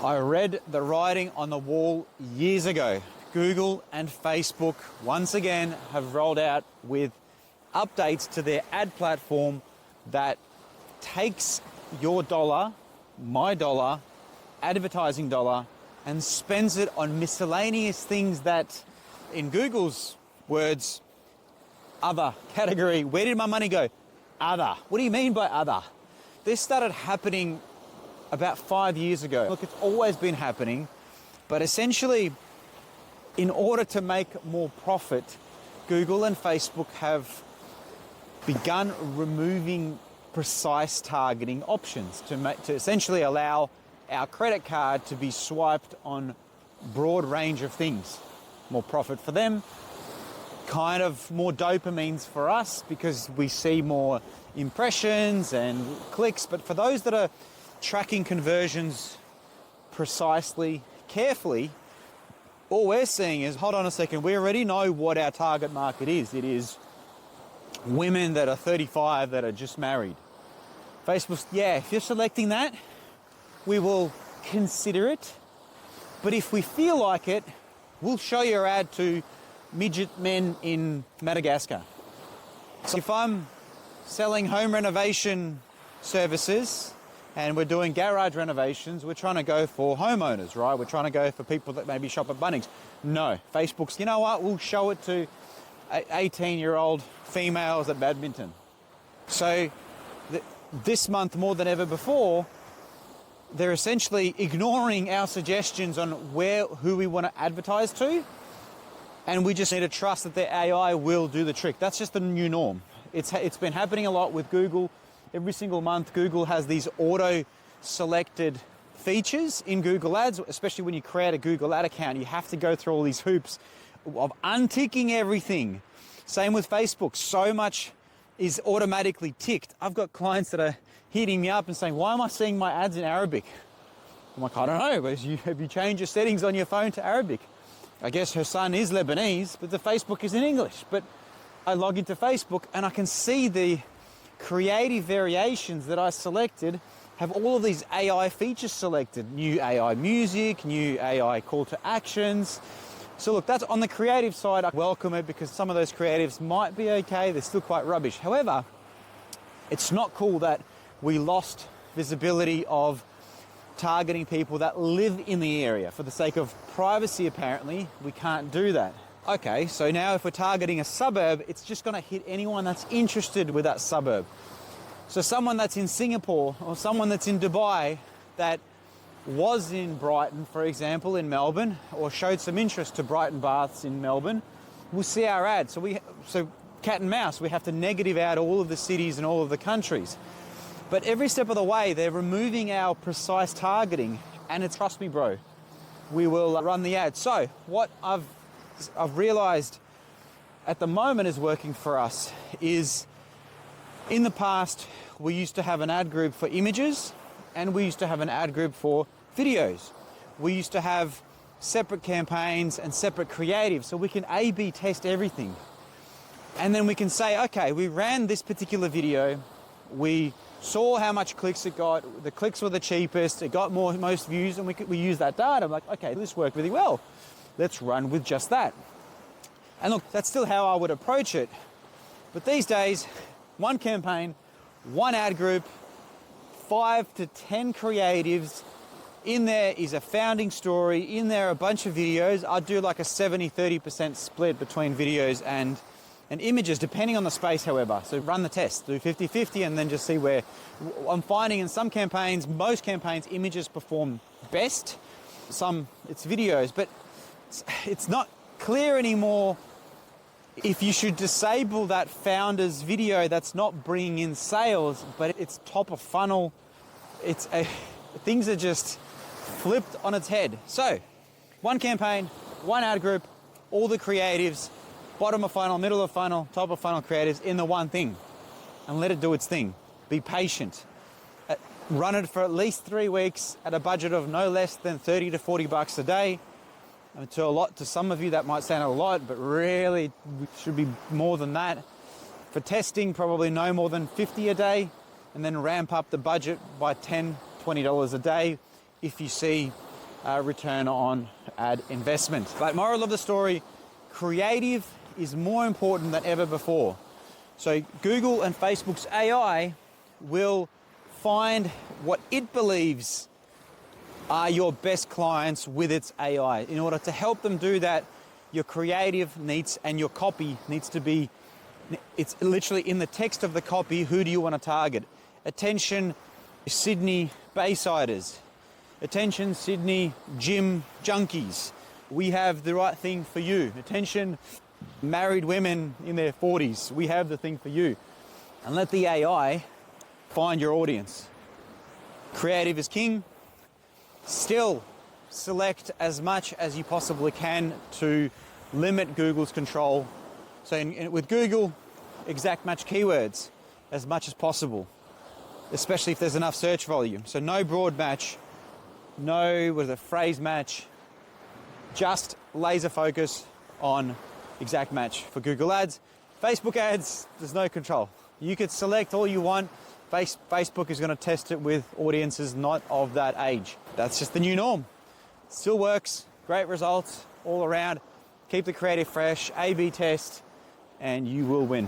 I read the writing on the wall years ago. Google and Facebook once again have rolled out with updates to their ad platform that takes your dollar, my dollar, advertising dollar, and spends it on miscellaneous things that, in Google's words, other category. Where did my money go? Other. What do you mean by other? This started happening about 5 years ago. Look, it's always been happening, but essentially, in order to make more profit, Google and Facebook have begun removing precise targeting options to essentially allow our credit card to be swiped on broad range of things. More profit for them, kind of more dopamines for us because we see more impressions and clicks. But for those that are tracking conversions precisely, carefully, all we're seeing is, hold on a second, we already know what our target market is. It is women that are 35 that are just married. Facebook, yeah, if you're selecting that, we will consider it. But if we feel like it, we'll show your ad to midget men in Madagascar. So if I'm selling home renovation services and we're doing garage renovations, we're trying to go for homeowners, right? We're trying to go for people that maybe shop at Bunnings. No, Facebook's, you know what? We'll show it to 18-year-old females at badminton. So this month, more than ever before, they're essentially ignoring our suggestions on who we want to advertise to, and we just need to trust that the AI will do the trick. That's just the new norm. It's been happening a lot with Google. Every single month, Google has these auto-selected features in Google Ads, especially when you create a Google Ad account. You have to go through all these hoops of unticking everything. Same with Facebook. So much is automatically ticked. I've got clients that are hitting me up and saying, why am I seeing my ads in Arabic? I'm like, I don't know, but have you changed your settings on your phone to Arabic? I guess her son is Lebanese, but the Facebook is in English. But I log into Facebook and I can see the creative variations that I selected have all of these AI features selected. New AI music, new AI call to actions. So look, that's on the creative side. I welcome it because some of those creatives might be okay. They're still quite rubbish. However, it's not cool that we lost visibility of targeting people that live in the area. For the sake of privacy, apparently, we can't do that. Okay, so now if we're targeting a suburb, it's just going to hit anyone that's interested with that suburb. So someone that's in Singapore or someone that's in Dubai that was in Brighton, for example, in Melbourne, or showed some interest to Brighton Baths in Melbourne, will see our ad. So cat and mouse, we have to negative out all of the cities and all of the countries. But every step of the way, they're removing our precise targeting, and it's, trust me, bro, we will run the ad. So what I've realized at the moment is working for us is, in the past, we used to have an ad group for images and we used to have an ad group for videos. We used to have separate campaigns and separate creatives so we can A/B test everything. And then we can say, okay, we ran this particular video, we saw how much clicks it got, the clicks were the cheapest, it got most views, and we use that data. I'm like, okay, this worked really well. Let's run with just that. And look, that's still how I would approach it. But these days, one campaign, one ad group, 5 to 10 creatives. In there is a founding story. In there are a bunch of videos. I do like a 70-30% split between videos and images, depending on the space, however. So run the test, do 50-50, and then just see where. I'm finding in some campaigns, most campaigns, images perform best. Some, it's videos, but it's not clear anymore if you should disable that founder's video that's not bringing in sales, but it's top of funnel. Things are just flipped on its head. So, one campaign, one ad group, all the creatives, bottom of funnel, middle of funnel, top of funnel creatives in the one thing, and let it do its thing. Be patient. Run it for at least 3 weeks at a budget of no less than $30 to $40 a day. To some of you that might sound a lot, but really it should be more than that. For testing, probably no more than $50 a day, and then ramp up the budget by $10, $20 a day if you see return on ad investment. But moral of the story, creative is more important than ever before. So Google and Facebook's AI will find what it believes are your best clients with its AI. In order to help them do that, your creative needs and your copy needs to be, it's literally in the text of the copy, who do you want to target? Attention Sydney Baysiders. Attention Sydney gym junkies. We have the right thing for you. Attention married women in their 40s. We have the thing for you. And let the AI find your audience. Creative is king. Still, select as much as you possibly can to limit Google's control. So with Google, exact match keywords as much as possible, especially if there's enough search volume. So no broad match, no phrase match, just laser focus on exact match for Google ads. Facebook ads, there's no control. You could select all you want. Facebook is going to test it with audiences not of that age. That's just the new norm. Still works, great results all around. Keep the creative fresh, A/B test, and you will win.